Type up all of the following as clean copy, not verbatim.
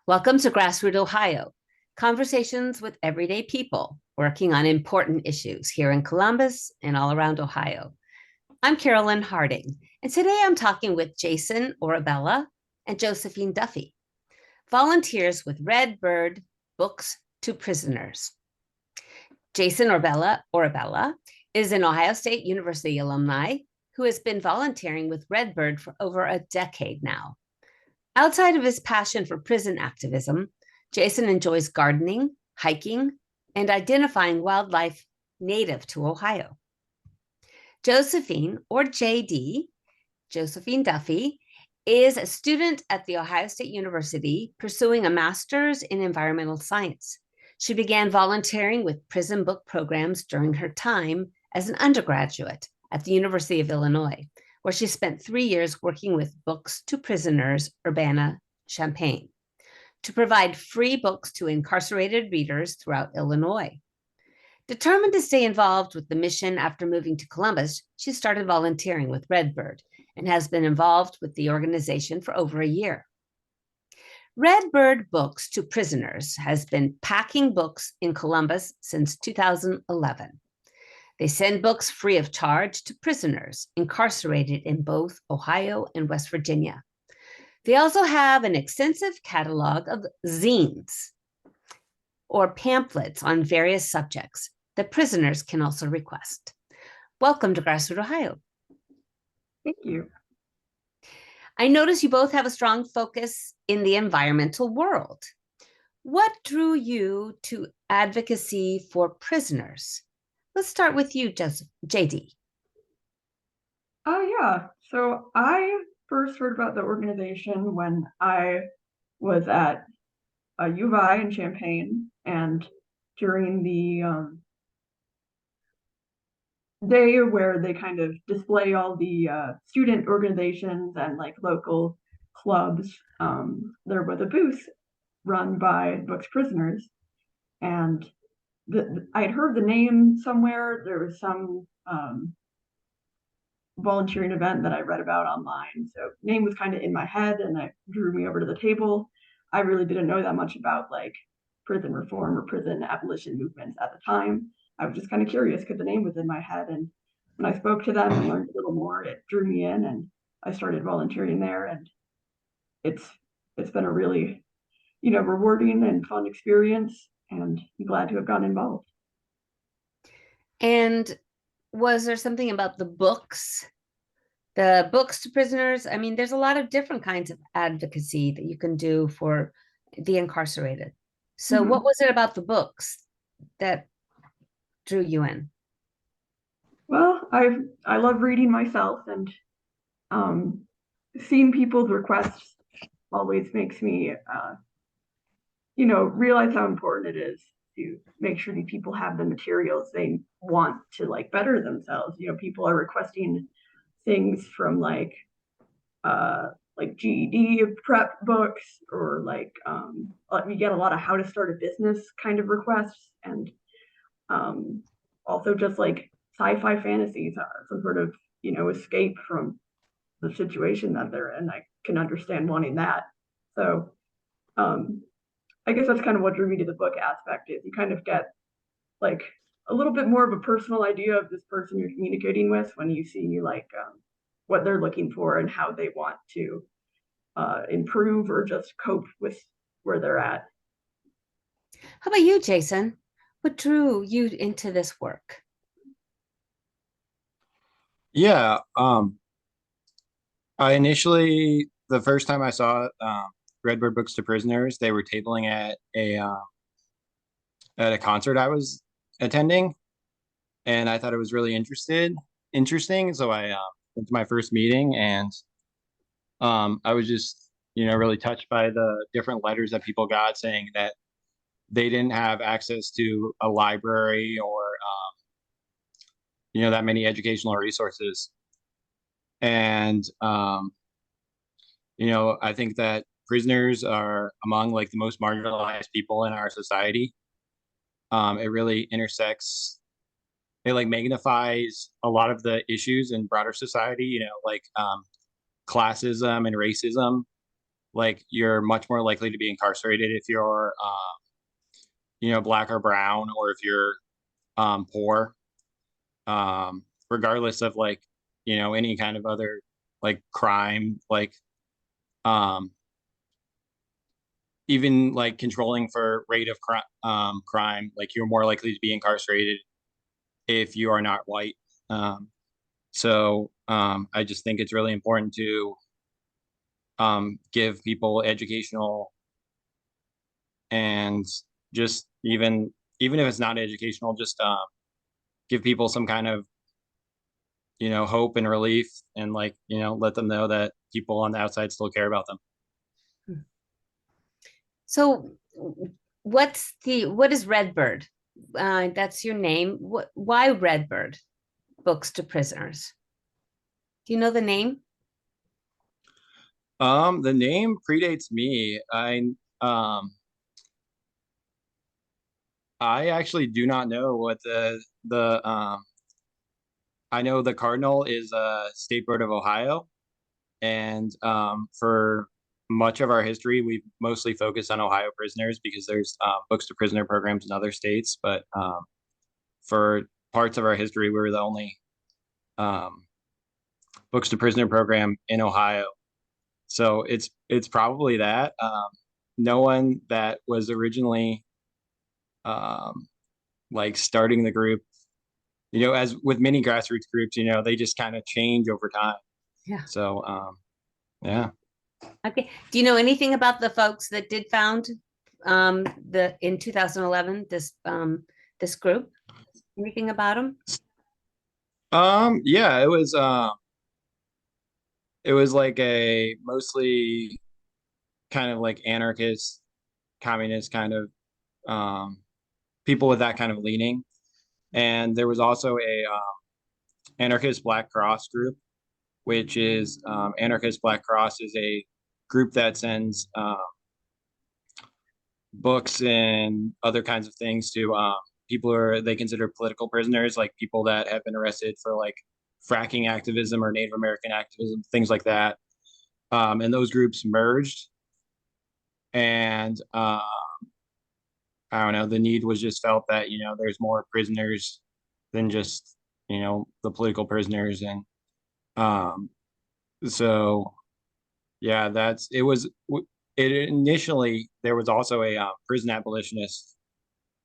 Welcome to GrassRoot Ohio, conversations with everyday people working on important issues here in Columbus and all around Ohio. I'm Carolyn Harding, and today I'm talking with Jason Orabella and Josephine Duffy, volunteers with Redbird Books to Prisoners. Jason Orabella is an Ohio State University alumni who has been volunteering with Redbird for over a decade now. Outside of his passion for prison activism, Jason enjoys gardening, hiking, and identifying wildlife native to Ohio. Josephine, or JD, Josephine Duffy, is a student at The Ohio State University pursuing a master's in environmental science. She began volunteering with prison book programs during her time as an undergraduate at the University of Illinois, where she spent 3 years working with Books-to-Prisoners Urbana-Champaign to provide free books to incarcerated readers throughout Illinois. Determined to stay involved with the mission after moving to Columbus, she started volunteering with Redbird and has been involved with the organization for over a year. Redbird Books to Prisoners has been packing books in Columbus since 2011. They send books free of charge to prisoners incarcerated in both Ohio and West Virginia. They also have an extensive catalog of zines, or pamphlets on various subjects that prisoners can also request. Welcome to GrassRoot Ohio. Thank you. I notice you both have a strong focus in the environmental world. What drew you to advocacy for prisoners? Let's start with you, JD. Yeah. So I first heard about the organization when I was at U of I in Champaign, and during the day where they kind of display all the student organizations and like local clubs, there was a booth run by Books Prisoners, and I had heard the name somewhere. There was some volunteering event that I read about online. So name was kind of in my head, and that drew me over to the table. I really didn't know that much about like prison reform or prison abolition movements at the time. I was just kind of curious because the name was in my head. And when I spoke to them and learned a little more, it drew me in, and I started volunteering there. And it's been a really, rewarding and fun experience, and I'm glad to have gotten involved. And was there something about the books to prisoners? I mean, there's a lot of different kinds of advocacy that you can do for the incarcerated. So what was it about the books that drew you in? Well, I love reading myself, and seeing people's requests always makes me realize how important it is to make sure that people have the materials they want to like better themselves. People are requesting things from like GED prep books, or we get a lot of how to start a business kind of requests, and also just like sci-fi fantasies, some sort of escape from the situation that they're in. I can understand wanting that. So I guess that's kind of what drew me to the book aspect. Is you kind of get like a little bit more of a personal idea of this person you're communicating with when you see like what they're looking for and how they want to improve or just cope with where they're at. How about you, Jason? What drew you into this work? Yeah, I initially, the first time I saw Redbird Books to Prisoners, they were tabling at a concert I was attending, and I thought it was really interesting. So I went to my first meeting, and I was just really touched by the different letters that people got saying that they didn't have access to a library or that many educational resources. And I think that prisoners are among like the most marginalized people in our society. It really intersects, it like magnifies a lot of the issues in broader society, like classism and racism. like you're much more likely to be incarcerated if you're Black or brown, or if you're poor, regardless of like any kind of other like crime, like um even like controlling for rate of crime, like you're more likely to be incarcerated if you are not white. I just think it's really important to give people educational, and just even if it's not educational, just give people some kind of hope and relief, and like let them know that people on the outside still care about them. So what is Redbird? That's your name. Why Redbird Books to Prisoners? Do you know the name? The name predates me. I actually do not know what the I know the Cardinal is a state bird of Ohio, and for much of our history, we've mostly focused on Ohio prisoners because there's books to prisoner programs in other states. But for parts of our history, we were the only um, books to prisoner program in Ohio. So it's probably that. No one that was originally um, like starting the group, as with many grassroots groups, they just kind of change over time. Yeah. So yeah. Okay. Do you know anything about the folks that did found the in 2011 this group? Anything about them? Yeah, it was like a mostly kind of like anarchist, communist kind of people with that kind of leaning. And there was also a anarchist Black Cross group, which is anarchist Black Cross is a group that sends books and other kinds of things to people who are they consider political prisoners, like people that have been arrested for like fracking activism or Native American activism, things like that. And those groups merged, and I don't know, the need was just felt that there's more prisoners than just the political prisoners, and um, so yeah, it initially there was also a prison abolitionist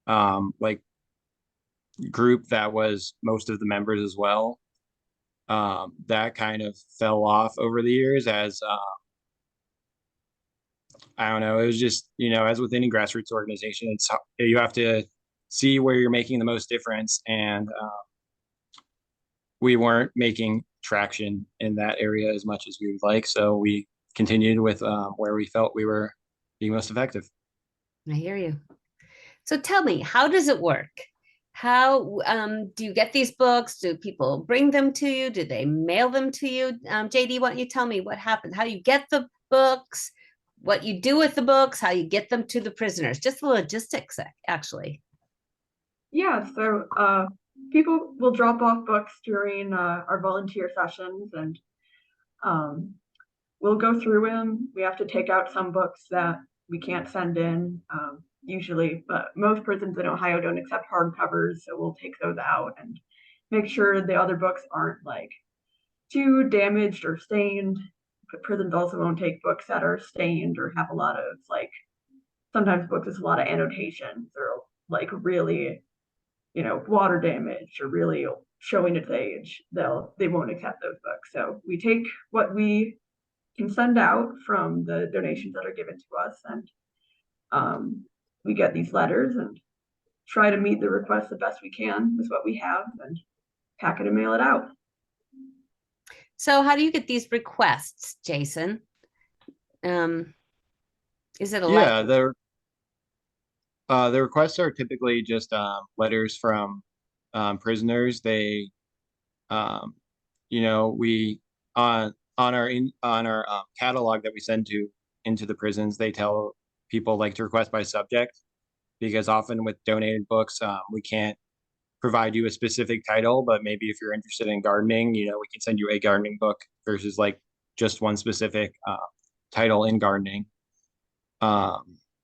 like group that was most of the members as well. That kind of fell off over the years as I don't know. It was just as with any grassroots organization, you have to see where you're making the most difference, and we weren't making traction in that area as much as we would like. So we continued with where we felt we were being most effective. I hear you. So tell me, how does it work? How do you get these books? Do people bring them to you? Do they mail them to you? JD, why don't you tell me what happens? How you get the books, what you do with the books, how you get them to the prisoners? Just the logistics, actually. Yeah, so people will drop off books during our volunteer sessions, and um, we'll go through them. We have to take out some books that we can't send in usually, but most prisons in Ohio don't accept hardcovers, so we'll take those out and make sure the other books aren't like too damaged or stained. But prisons also won't take books that are stained or have a lot of like sometimes books with a lot of annotations or like really water damage or really showing its age. They won't accept those books. So we take what we can send out from the donations that are given to us, and we get these letters and try to meet the request the best we can with what we have and pack it and mail it out. So how do you get these requests, Jason? Is it a Yeah, letter? the requests are typically just letters from prisoners. They um, we on our catalog that we send to into the prisons, they tell people like to request by subject, because often with donated books, we can't provide you a specific title, but maybe if you're interested in gardening, we can send you a gardening book versus like just one specific title in gardening.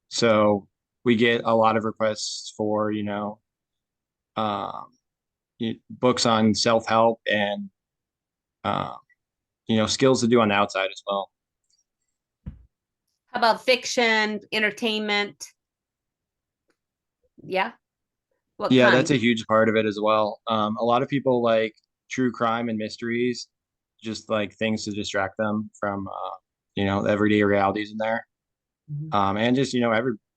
So we get a lot of requests for, um, books on self-help and, um, skills to do on the outside as well. How about fiction, entertainment? Yeah. What Yeah, kind? that's a huge part of it as well. A lot of people like true crime and mysteries, just like things to distract them from, the everyday realities in there. Mhm. And just,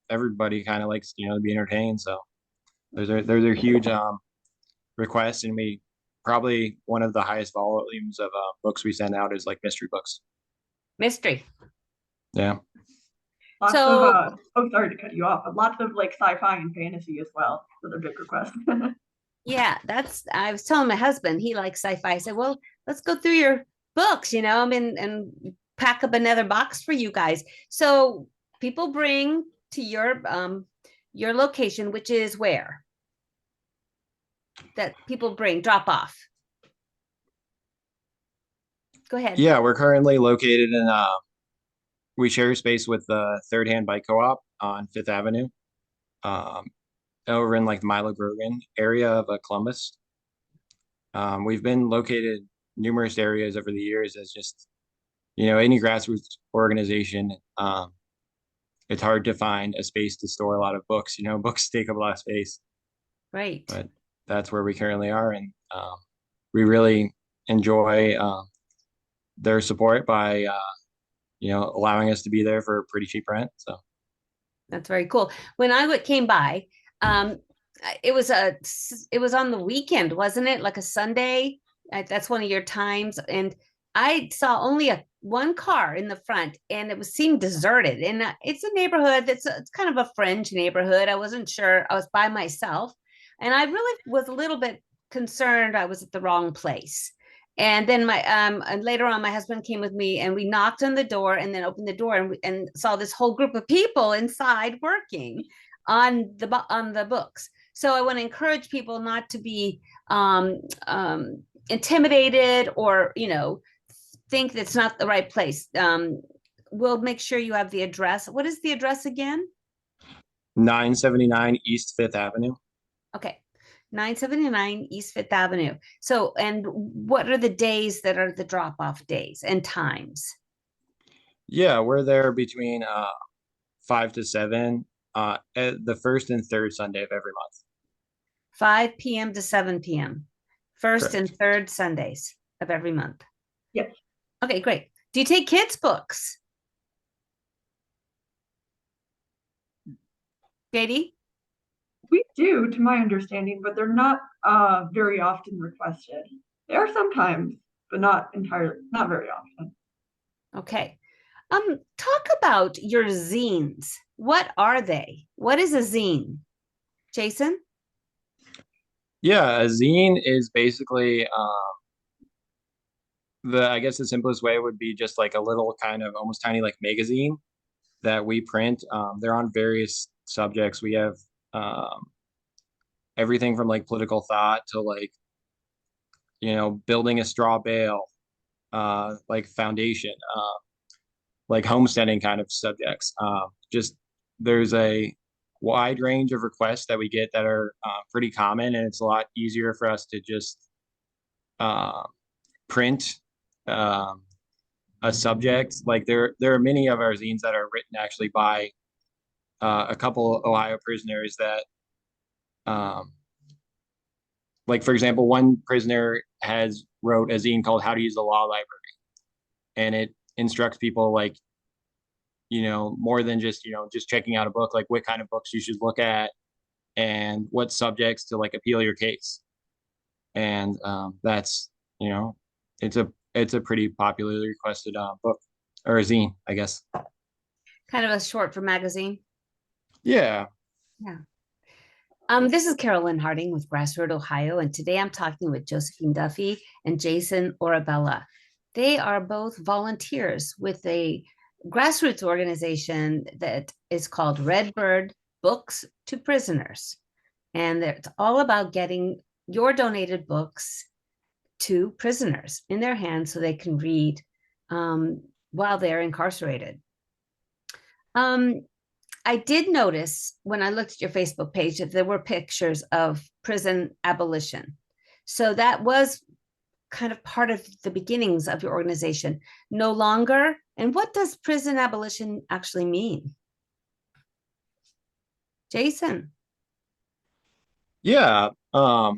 everybody kind of likes, to be entertained. So those are huge requests, and we probably one of the highest volumes of books we send out is like mystery books. Mystery. Yeah. Lots of So oh, sorry to cut you off, but lots of like sci-fi and fantasy as well for the big requests. yeah, I was telling my husband he likes sci-fi. I said, well, let's go through your books, I mean, and pack up another box for you guys. So people bring to your location, which is where? That people bring, drop off. Go ahead. Yeah, we're currently located in we share space with the Third Hand Bike Co-op on Fifth Avenue, um, over in like the Milo Grogan area of Columbus. We've been located numerous areas over the years as just, any grassroots organization. It's hard to find a space to store a lot of books. Books take up a lot of space, Right. but that's where we currently are. And we really enjoy their support by, allowing us to be there for a pretty cheap rent. So That's very cool. When I came by, um, it was on the weekend, wasn't it? Like a Sunday. That's one of your times, and I saw only one car in the front, and it seemed deserted. And it's a neighborhood it's kind of a fringe neighborhood. I wasn't sure. I was by myself, and I really was a little bit concerned I was at the wrong place. And then and later on, my husband came with me, and we knocked on the door, and then opened the door, and saw this whole group of people inside working on the books. So I want to encourage people not to be intimidated, or think that's not the right place. We'll make sure you have the address. What is the address again? 979 East Fifth Avenue. Okay. 979 East Fifth Avenue. So, and what are the days that are the drop-off days and times? Yeah, we're there between 5 to 7 at the first and third Sunday of every month. 5 p.m. to 7 p.m. First and Correct. third Sundays of every month. Yes. Okay, great. Do you take kids' books? JD? We do, to my understanding, but they're not very often requested. They are sometimes, but not very often. Okay. Talk about your zines. What are they? What is a zine? Jason? Yeah, a zine is basically I guess the simplest way would be just like a little kind of almost tiny like magazine that we print. They're on various subjects. We have everything from like political thought to like, building a straw bale, like foundation, like homesteading kind of subjects. Just there's a wide range of requests that we get that are pretty common, and it's a lot easier for us to just uh, print a subject. Like there are many of our zines that are written actually by a couple Ohio prisoners that, like for example, one prisoner has wrote a zine called "How to Use the Law Library," and it instructs people like, more than just checking out a book, like what kind of books you should look at and what subjects to like appeal your case. And that's, it's a pretty popularly requested book or a zine, I guess. Kind of a short for magazine. Yeah. Yeah. This is Carolyn Harding with GrassRoot, Ohio, and today I'm talking with Josephine Duffy and Jason Orabella. They are both volunteers with a grassroots organization that is called Redbird Books to Prisoners. And it's all about getting your donated books to prisoners in their hands so they can read while they're incarcerated. I did notice when I looked at your Facebook page that there were pictures of prison abolition. So that was kind of part of the beginnings of your organization. No longer. And what does prison abolition actually mean? Jason? Yeah. I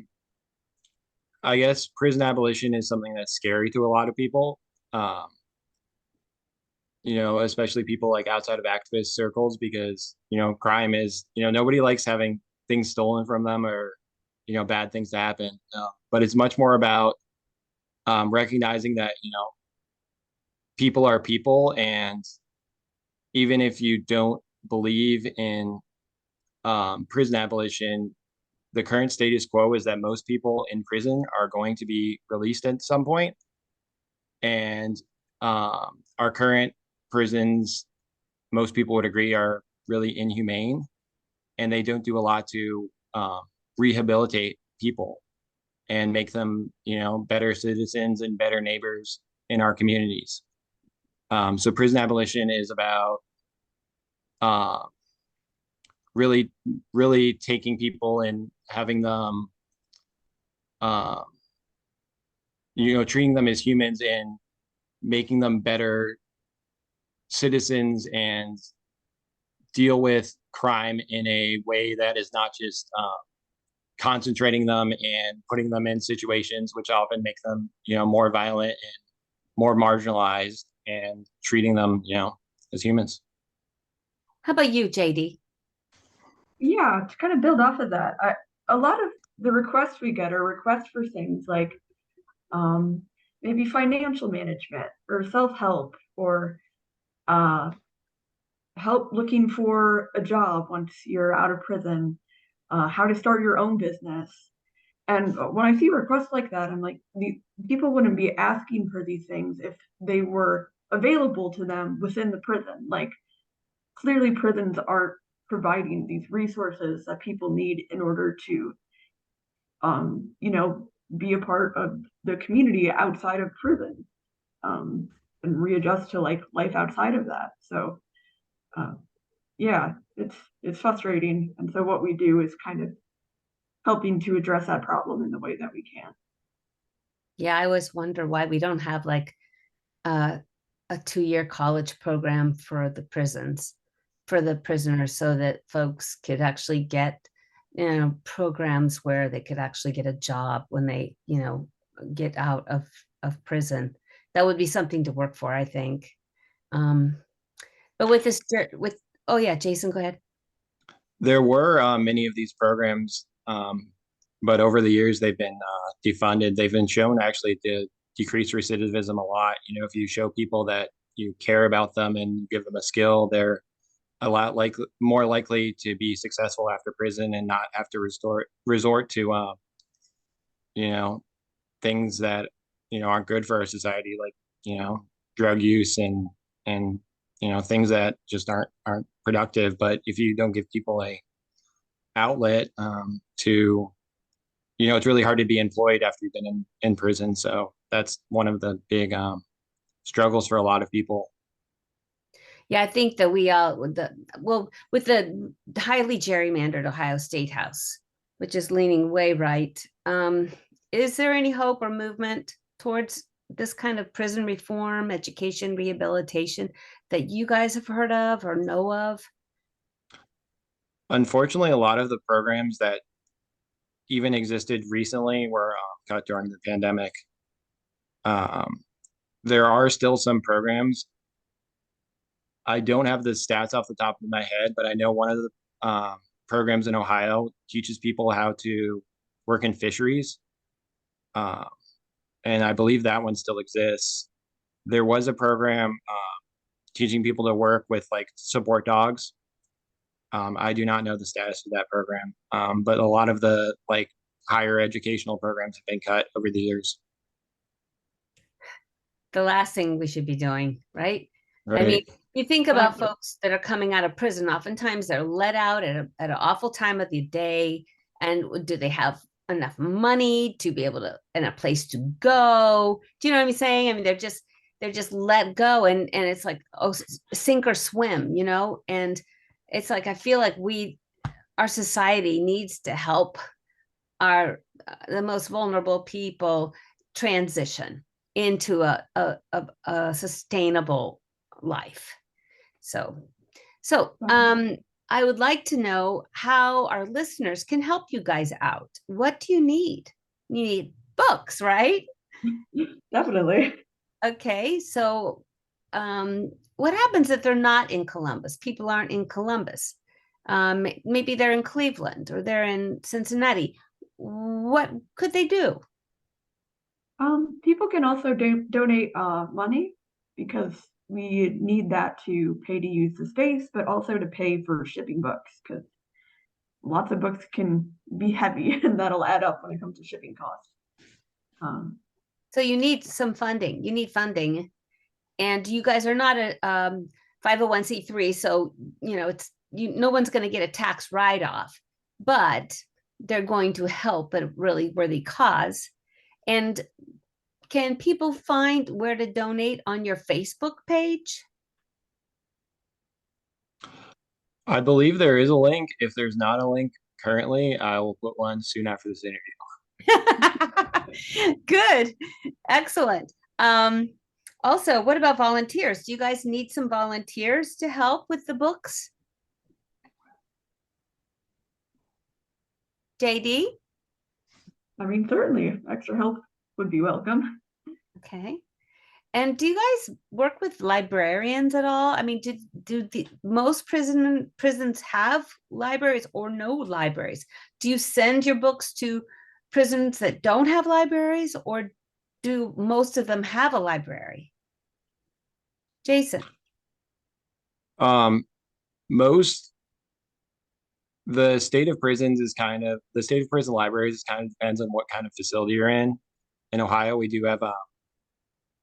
guess prison abolition is something that's scary to a lot of people. Um, especially people like outside of activist circles, because, crime is, nobody likes having things stolen from them or, bad things to happen. But it's much more about recognizing that, people are people. And even if you don't believe in prison abolition, the current status quo is that most people in prison are going to be released at some point. And our current prisons, most people would agree, are really inhumane, and they don't do a lot to rehabilitate people and make them, better citizens and better neighbors in our communities. So prison abolition is about really, really taking people and having them, treating them as humans and making them better citizens and deal with crime in a way that is not just concentrating them and putting them in situations which often make them, more violent and more marginalized, and treating them, as humans. How about you, JD? Yeah, to kind of build off of that, a lot of the requests we get are requests for things like um, maybe financial management or self-help, or uh, help looking for a job once you're out of prison, how to start your own business. And when I see requests like that, I'm like, the people wouldn't be asking for these things if they were available to them within the prison. Like, clearly prisons aren't providing these resources that people need in order to be a part of the community outside of prison, um, and readjust to like life outside of that. So uh, yeah, it's frustrating. And so what we do is kind of helping to address that problem in the way that we can. Yeah, I always wonder why we don't have like a 2-year college program for the prisons, for the prisoners, so that folks could actually get, programs where they could actually get a job when they, get out of prison. That would be something to work for, I think. Um, but with this, oh yeah, Jason, go ahead. There were many of these programs, but over the years they've been defunded. They've been shown actually to decrease recidivism a lot. If you show people that you care about them and you give them a skill, they're a lot more likely to be successful after prison and not have to resort to you know things that aren't good for our society, like drug use and things that just aren't productive. But if you don't give people a outlet to it's really hard to be employed after you've been in prison. So that's one of the big struggles for a lot of people. Yeah, I think that we all with the highly gerrymandered Ohio State House, which is leaning way right. Is there any hope or movement towards this kind of prison reform, education, rehabilitation that you guys have heard of or know of? Unfortunately, a lot of the programs that even existed recently were cut during the pandemic. Um, there are still some programs. I don't have the stats off the top of my head, but I know one of the programs in Ohio teaches people how to work in fisheries. Uh, and I believe that one still exists. There was a program teaching people to work with like support dogs. I do not know the status of that program, but a lot of the like higher educational programs have been cut over the years. The last thing we should be doing, right? I mean, Right. you think about Exactly. folks that are coming out of prison, oftentimes they're let out at an awful time of the day. And do they have enough money to be able to, and a place to go? Do you know what I'm saying? I mean, they're just, they're just let go, and it's like, oh, sink or swim, and it's like I feel like our society needs to help the most vulnerable people transition into a sustainable life. So I would like to know how our listeners can help you guys out. What do you need? You need books, right? Definitely. Okay, so what happens if they're not in Columbus? People aren't in Columbus. Maybe they're in Cleveland or they're in Cincinnati. What could they do? People can also donate money, because we need that to pay to use the space, but also to pay for shipping books, because lots of books can be heavy and that'll add up when it comes to shipping costs. So you need some funding. You need funding, and you guys are not a 501c3, so no one's going to get a tax write-off, but they're going to help a really worthy cause. And can people find where to donate on your Facebook page? I believe there is a link. If there's not a link currently, I will put one soon after this interview. Good. Excellent. Also, what about volunteers? Do you guys need some volunteers to help with the books? JD? I mean, certainly extra help would be welcome. Okay. And do you guys work with librarians at all? I mean, do most prisons have libraries or no libraries? Do you send your books to prisons that don't have libraries, or do most of them have a library? Jason. Most the state of prison libraries kind of depends on what kind of facility you're in. In Ohio, we do have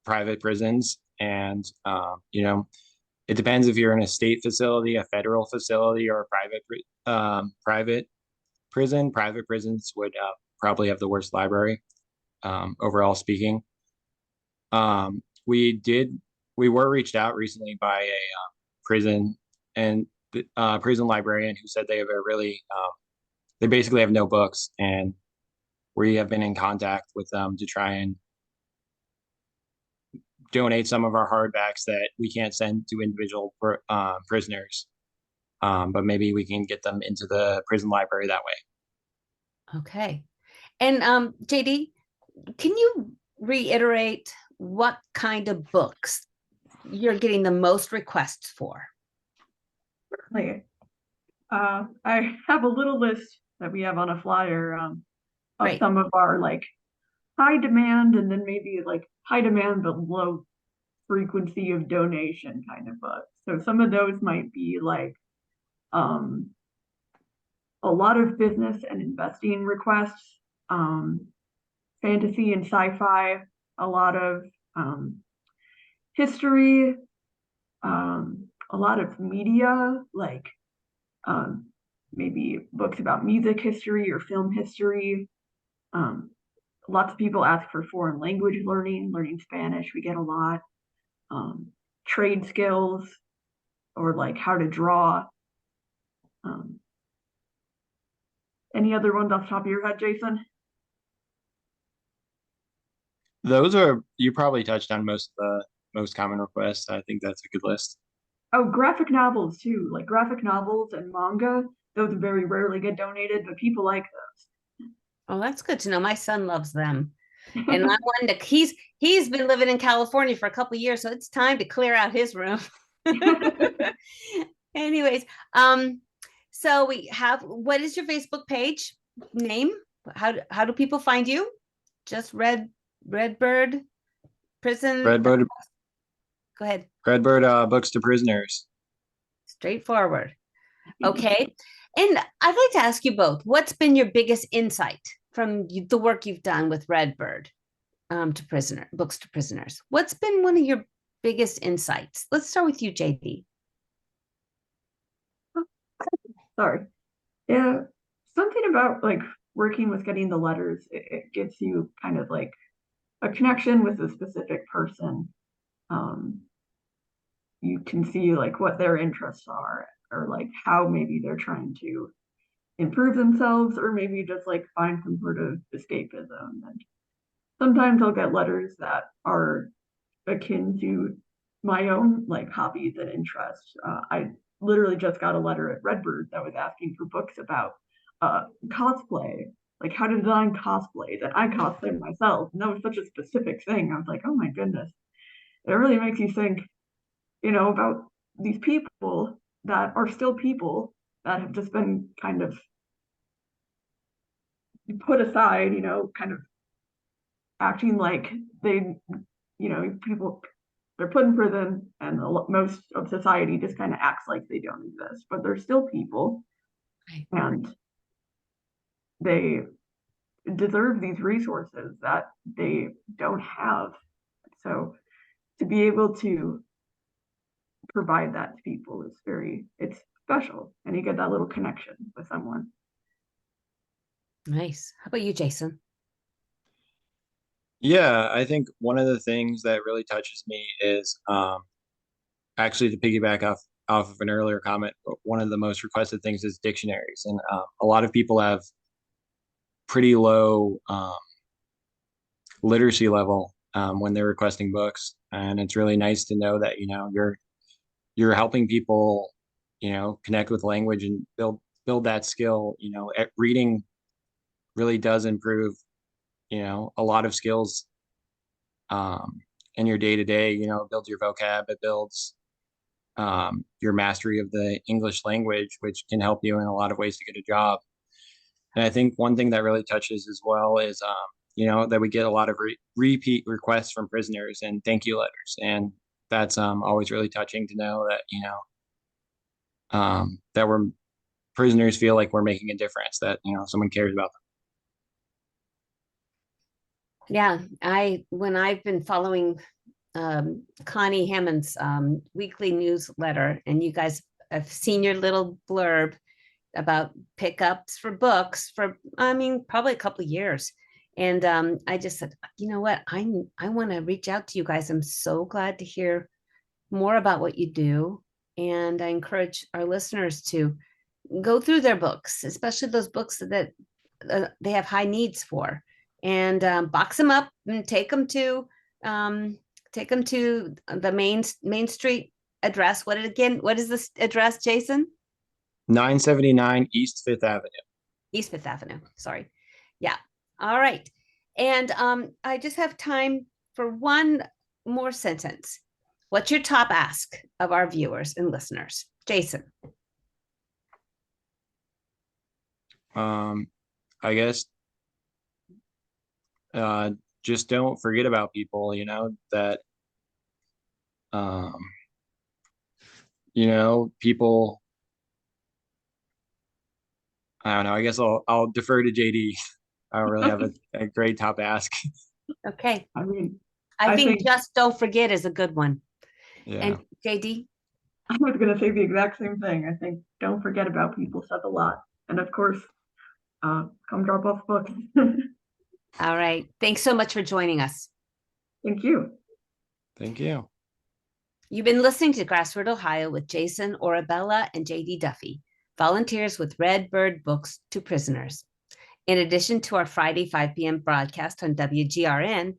private prisons, and it depends if you're in a state facility, a federal facility, or a private prison. Private prisons would probably have the worst library, overall speaking. We were reached out recently by a prison librarian who said they have they basically have no books, and we have been in contact with them to try and donate some of our hardbacks that we can't send to individual prisoners, but maybe we can get them into the prison library that way. Okay. And JD, can you reiterate what kind of books you're getting the most requests for? Certainly. I have a little list that we have on a flyer of Great. some of our high demand, and then maybe high demand but low frequency of donation kind of books. So some of those might be a lot of business and investing requests, fantasy and sci-fi, a lot of history, a lot of media, maybe books about music history or film history. Lots of people ask for foreign language learning Spanish. We get a lot. Trade skills, or how to draw. Any other ones off the top of your head, Jason? You probably touched on most of the most common requests. I think that's a good list. Oh, graphic novels too. Graphic novels and manga. Those very rarely get donated, but people like those. Oh, that's good to know. My son loves them. And I wanted he's been living in California for a couple of years, so it's time to clear out his room. Anyways, so we have, what is your Facebook page name? How do people find you? Just Redbird Prison. Redbird. Go ahead. Redbird Books-to-Prisoners. Straightforward. Okay. And I'd like to ask you both, what's been your biggest insight from the work you've done with Redbird Books-to-Prisoners? What's been one of your biggest insights? Let's start with you, JD. Sorry. Yeah, something about working with getting the letters, it gives you kind of a connection with a specific person. you can see like what their interests are, or like how maybe they're trying to improve themselves, or maybe just like find some sort of escapism. And sometimes I'll get letters that are akin to my own like hobbies and interests. I literally just got a letter at Redbird that was asking for books about cosplay, like how to design cosplays, and I cosplay myself, and that was such a specific thing. I was like, oh my goodness, it really makes you think, about these people that are still people that have just been kind of put aside, kind of acting like they, people, they're put in prison, and most of society just kind of acts like they don't exist, but they're still people, and they deserve these resources that they don't have. So to be able to provide that to people is it's special, and you get that little connection with someone. Nice. How about you, Jason? Yeah, I think one of the things that really touches me is actually to piggyback off of an earlier comment, one of the most requested things is dictionaries, and a lot of people have pretty low literacy level when they're requesting books, and it's really nice to know that you're helping people connect with language and build that skill. Reading really does improve a lot of skills in your day to day. It builds your vocab, it builds your mastery of the English language, which can help you in a lot of ways to get a job. And I think one thing that really touches as well is that we get a lot of repeat requests from prisoners and thank you letters, and that's always really touching to know that that we're prisoners feel like we're making a difference, that someone cares about them. Yeah, when I've been following Connie Hammond's weekly newsletter, and you guys have seen your little blurb about pickups for books for, probably a couple of years. And I just said, you know what, I want to reach out to you guys. I'm so glad to hear more about what you do. And I encourage our listeners to go through their books, especially those books that they have high needs for, and box them up and take them to the Main Street address. What is this address, Jason? 979 East Fifth Avenue. East Fifth Avenue. Sorry. Yeah. All right. And I just have time for one more sentence. What's your top ask of our viewers and listeners? Jason. I guess just don't forget about people, that people, I don't know, I guess I'll defer to JD. I don't really have a great top ask. Okay. I think just don't forget is a good one. Yeah. And JD? I was going to say the exact same thing. I think don't forget about people says a lot. And of course, come drop off books. All right. Thanks so much for joining us. Thank you. Thank you. You've been listening to GrassRoot Ohio with Jason, Orabella, and JD Duffy, volunteers with Redbird Books-to-Prisoners. In addition to our Friday 5 p.m. broadcast on WGRN,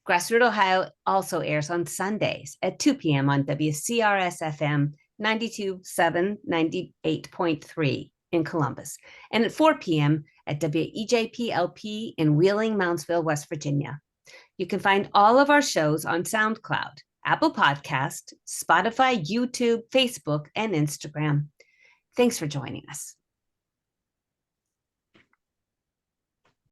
GrassRoot Ohio also airs on Sundays at 2 p.m. on WCRS-FM 92.7, 98.3 in Columbus, and at 4 p.m. at WEJP-LP in Wheeling, Moundsville, West Virginia. You can find all of our shows on SoundCloud, Apple Podcast, Spotify, YouTube, Facebook, and Instagram. Thanks for joining us.